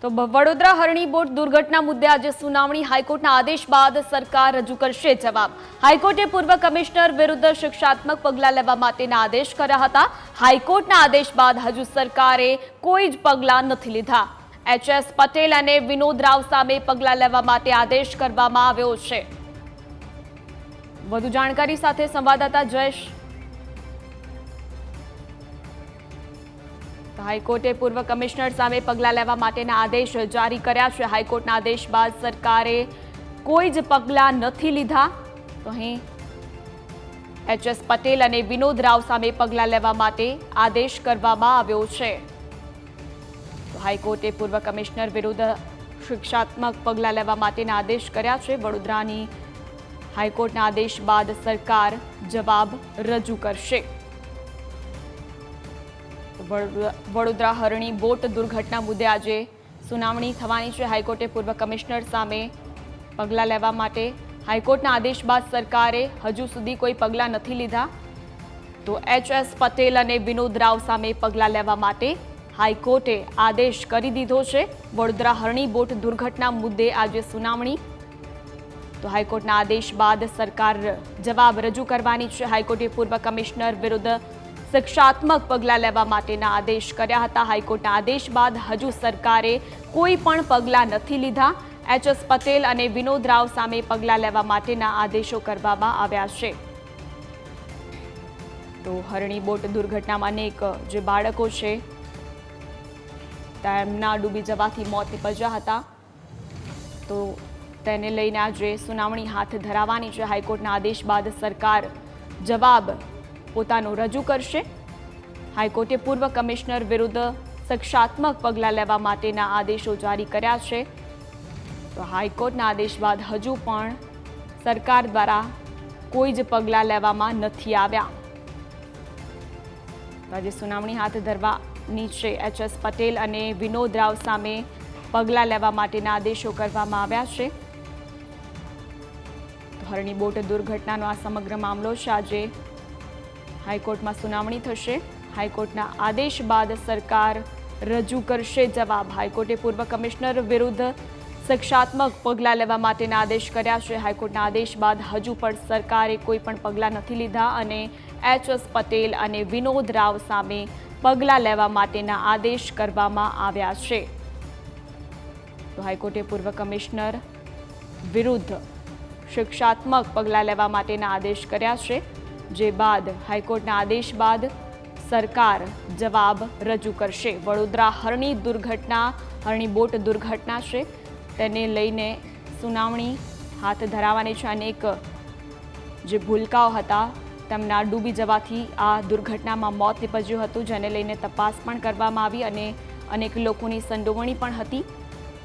તો વડોદરા હરણી બોટ દુર્ઘટના મુદ્દે આજે સુનાવણી હાઈકોર્ટના આદેશ બાદ સરકાર રજૂ કરશે જવાબ। હાઈકોર્ટે પૂર્વ કમિશનર વિરુદ્ધ શિક્ષાત્મક પગલાં લેવા માટેના આદેશ કર્યા હતા। હાઈકોર્ટના આદેશ બાદ હજુ સરકારે કોઈ જ પગલાં નથી લીધા। એચ.એસ. પટેલ અને વિનોદ રાવ સામે પગલાં લેવા માટે આદેશ કરવામાં આવ્યો છે। વધુ જાણકારી સાથે સંવાદદાતા જયેશ। હાઈકોર્ટે પૂર્વ કમિશનર સામે પગલાં લેવા માટેના આદેશ જારી કર્યા છે। હાઈકોર્ટના આદેશ બાદ સરકારે કોઈ જ પગલાં નથી લીધા। તો અહીં એચ.એસ. પટેલ અને વિનોદ રાવ સામે પગલાં લેવા માટે આદેશ કરવામાં આવ્યો છે। તો હાઈકોર્ટે પૂર્વ કમિશનર વિરુદ્ધ શિક્ષાત્મક પગલાં લેવા માટેના આદેશ કર્યા છે। વડોદરાની હાઈકોર્ટના આદેશ બાદ સરકાર જવાબ રજૂ કરશે। વડોદરા હરણી બોટ દુર્ઘટના મુદ્દે આજે સુનાવણી થવાની છે। હાઈકોર્ટે પૂર્વ કમિશનર સામે પગલાં લેવા માટે હાઈકોર્ટના આદેશ બાદ સરકારે હજુ સુધી કોઈ પગલાં નથી લીધા। તો એચ.એસ. પટેલ અને વિનોદ રાવ સામે પગલાં લેવા માટે હાઈકોર્ટે આદેશ કરી દીધો છે। વડોદરા હરણી બોટ દુર્ઘટના મુદ્દે આજે સુનાવણી। તો હાઈકોર્ટના આદેશ બાદ સરકાર જવાબ રજૂ કરવાની છે। હાઈકોર્ટે પૂર્વ કમિશનર વિરુદ્ધ શિક્ષાત્મક પગલાં લેવા માટેના આદેશ કર્યા હતા। હાઈકોર્ટના આદેશ બાદ હજુ સરકારે કોઈ પણ પગલાં નથી લીધા। એચ.એસ. પટેલ અને વિનોદ રાવ સામે પગલાં લેવા માટેના આદેશો કરવામાં આવ્યા છે। તો હરણી બોટ દુર્ઘટનામાં અનેક જે બાળકો છે તેમના ડૂબી જવાથી મોત નિપજ્યા હતા। તો તેને લઈને આજે સુનાવણી હાથ ધરાવવાની છે। હાઈકોર્ટના આદેશ બાદ સરકાર જવાબ પોતાનો રજૂ કરશે। હાઈકોર્ટે પૂર્વ કમિશનર વિરુદ્ધ શિક્ષાત્મક પગલાં લેવા માટેના આદેશો જારી કર્યા છે। તો હાઈકોર્ટના આદેશ બાદ હજુ પણ સરકાર દ્વારા કોઈ જ પગલાં લેવામાં નથી આવ્યા। આજે સુનાવણી હાથ ધરવાની છે। એચ.એસ. પટેલ અને વિનોદ રાવ સામે પગલાં લેવા માટેના આદેશો કરવામાં આવ્યા છે। હરણી બોટ દુર્ઘટનાનો આ સમગ્ર મામલો છે। આજે હાઈકોર્ટમાં સુનાવણી થશે। હાઈકોર્ટના આદેશ બાદ સરકાર રજૂ કરશે જવાબ। હાઈકોર્ટે પૂર્વ કમિશનર વિરુદ્ધ શિક્ષાત્મક પગલાં લેવા માટેના આદેશ કર્યા છે। હાઈકોર્ટના આદેશ બાદ હજુ પણ સરકારે કોઈ પણ પગલાં નથી લીધા અને એચ.એસ. પટેલ અને વિનોદ રાવ સામે પગલાં લેવા માટેના આદેશ કરવામાં આવ્યા છે। તો હાઈકોર્ટે પૂર્વ કમિશનર વિરુદ્ધ શિક્ષાત્મક પગલાં લેવા માટેના આદેશ કર્યા છે। જે બાદ હાઈકોર્ટના આદેશ બાદ સરકાર જવાબ રજૂ કરશે। વડોદરા હરણી બોટ દુર્ઘટના છે તેને લઈને સુનાવણી હાથ ધરાવવાની છે। અનેક જે ભૂલકાઓ હતા તેમના ડૂબી જવાથી આ દુર્ઘટનામાં મોત નિપજ્યું હતું, જેને લઈને તપાસ પણ કરવામાં આવી અને અનેક લોકોની સંડોવણી પણ હતી।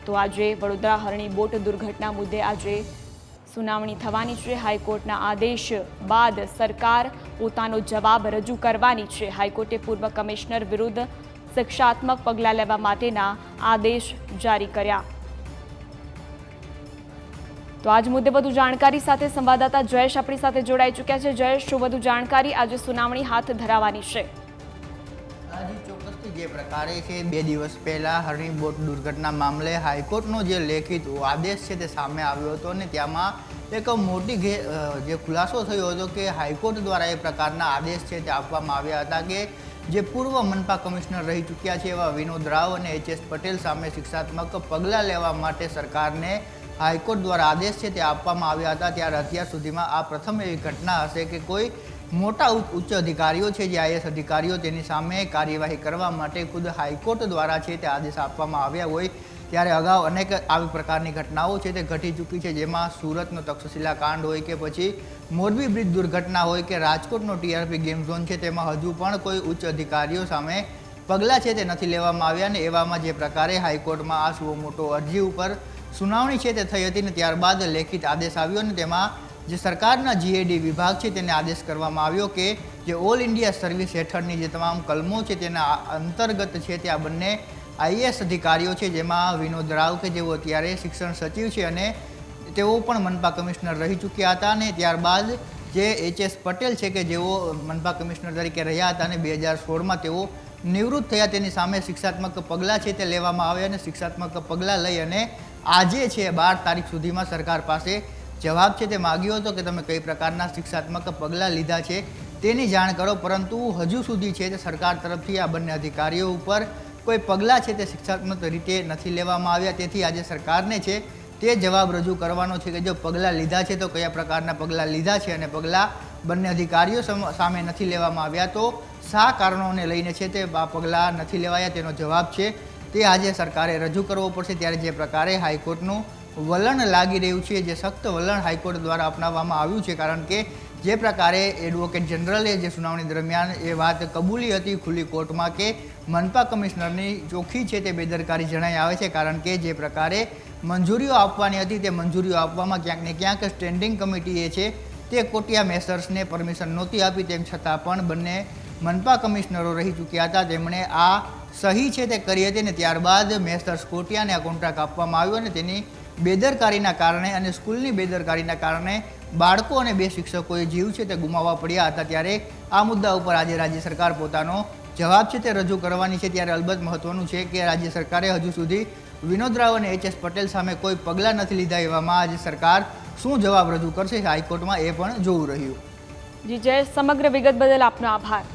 તો આજે વડોદરા હરણી બોટ દુર્ઘટના મુદ્દે આજે સુનાવણી થવાની છે। હાઈકોર્ટના આદેશ બાદ સરકાર પોતાનો જવાબ રજૂ કરવાની છે। હાઈકોર્ટે પૂર્વ કમિશનર વિરુદ્ધ શિક્ષાત્મક પગલાં લેવા માટેના આદેશ જારી કર્યા। તો આજ મુદ્દે વધુ જાણકારી સાથે સંવાદદાતા જયેશ આપણી સાથે જોડાઈ ચૂક્યા છે। જયેશ, શું વધુ જાણકારી આજે સુનાવણી હાથ ધરાવવાની છે? જે પ્રકારે છે 2 દિવસ પહેલા હરણી બોટ દુર્ઘટના મામલે હાઈકોર્ટનો જે લેખિત આદેશ છે તે સામે આવ્યો હતો અને તેમાં એક મોટી જે ખુલાસો થયો હતો કે હાઈકોર્ટ દ્વારા એ પ્રકારના આદેશ છે તે આપવામાં આવ્યા હતા કે જે પૂર્વ મનપા કમિશનર રહી ચૂક્યા છે એવા વિનોદ રાવ અને એચ.એસ. પટેલ સામે શિક્ષાત્મક પગલાં લેવા માટે સરકારને હાઈકોર્ટ દ્વારા આદેશ છે તે આપવામાં આવ્યા હતા। ત્યારે અત્યાર સુધીમાં આ પ્રથમ એવી ઘટના હશે કે કોઈ મોટા ઉચ્ચ અધિકારીઓ છે જે આઈએસ અધિકારીઓ તેની સામે કાર્યવાહી કરવા માટે ખુદ હાઈકોર્ટ દ્વારા છે તે આદેશ આપવામાં આવ્યા હોય। ત્યારે અગાઉ અનેક આવી પ્રકારની ઘટનાઓ છે તે ઘટી ચૂકી છે, જેમાં સુરતનો તક્ષશિલા કાંડ હોય કે પછી મોરબી બ્રિજ દુર્ઘટના હોય કે રાજકોટનો ટીઆરપી ગેમ ઝોન છે, તેમાં હજુ પણ કોઈ ઉચ્ચ અધિકારીઓ સામે પગલાં છે તે નથી લેવામાં આવ્યા। અને એવામાં જે પ્રકારે હાઈકોર્ટમાં આ સુઓ મોટો અરજી ઉપર સુનાવણી છે તે થઈ હતી ને ત્યારબાદ લેખિત આદેશ આવ્યો અને તેમાં જે સરકારના જીએડી વિભાગ છે તેને આદેશ કરવામાં આવ્યો કે જે ઓલ ઇન્ડિયા સર્વિસ હેઠળની જે તમામ કલમો છે તેના અંતર્ગત છે તે આ બંને આઈએએસ અધિકારીઓ છે, જેમાં વિનોદ રાવ કે જેઓ અત્યારે શિક્ષણ સચિવ છે અને તેઓ પણ મનપા કમિશનર રહી ચૂક્યા હતા અને ત્યારબાદ જે એચ.એસ. પટેલ છે કે જેઓ મનપા કમિશનર તરીકે રહ્યા હતા અને 2016માં તેઓ નિવૃત્ત થયા તેની સામે શિક્ષાત્મક પગલાં છે તે લેવામાં આવે અને શિક્ષાત્મક પગલાં લઈ અને આજે છે 12 તારીખ સુધીમાં સરકાર પાસે જવાબ છે તે માગ્યો હતો કે તમે કઈ પ્રકારના શિક્ષાત્મક પગલાં લીધા છે તેની જાણ કરો, પરંતુ હજુ સુધી છે તે સરકાર તરફથી આ બંને અધિકારીઓ ઉપર કોઈ પગલાં છે તે શિક્ષાત્મક રીતે નથી લેવામાં આવ્યા. તેથી આજે સરકારને છે તે જવાબ રજૂ કરવાનો છે કે જો પગલાં લીધા છે તો કયા પ્રકારના પગલાં લીધા છે અને પગલાં બંને અધિકારીઓ સામે નથી લેવામાં આવ્યા તો શા કારણોને લઈને છે તે આ પગલાં નથી લેવાયા તેનો જવાબ છે તે આજે સરકારે રજૂ કરવો પડશે. ત્યારે જે પ્રકારે હાઈકોર્ટનું વલણ લાગી રહ્યું છે, જે સખ્ત વલણ હાઈકોર્ટ દ્વારા અપનાવવામાં આવ્યું છે, કારણ કે જે પ્રકારે એડવોકેટ જનરલે જે સુનાવણી દરમિયાન એ વાત કબૂલી હતી ખુલ્લી કોર્ટમાં કે મનપા કમિશનરની ચોખ્ખી છે તે બેદરકારી જણાઈ આવે છે, કારણ કે જે પ્રકારે મંજૂરીઓ આપવાની હતી તે મંજૂરીઓ આપવામાં ક્યાંક ને ક્યાંક સ્ટેન્ડિંગ કમિટીએ છે તે કોટિયા મેસર્સને પરમિશન નહોતી આપી. તેમ છતાં પણ બંને મનપા કમિશનરો રહી ચૂક્યા હતા, તેમણે આ સહી છે તે કરી હતી અને ત્યારબાદ મેસર્સ કોટિયાને આ કોન્ટ્રાક્ટ આપવામાં આવ્યો અને તેની બેદરકારીના કારણે અને સ્કૂલની બેદરકારીના કારણે બાળકો અને 2 શિક્ષકોએ જીવ છે તે ગુમાવવા પડ્યા હતા. ત્યારે આ મુદ્દા ઉપર આજે રાજ્ય સરકાર પોતાનો જવાબ છે તે રજૂ કરવાની છે. ત્યારે અલબત્ત મહત્વનું છે કે રાજ્ય સરકારે હજુ સુધી વિનોદ રાવ અને HS પટેલ સામે કોઈ પગલાં નથી લીધા. એવામાં આજે સરકાર શું જવાબ રજૂ કરશે હાઈકોર્ટમાં એ પણ જોવું રહ્યું. જી જય, સમગ્ર વિગત બદલ આપનો આભાર.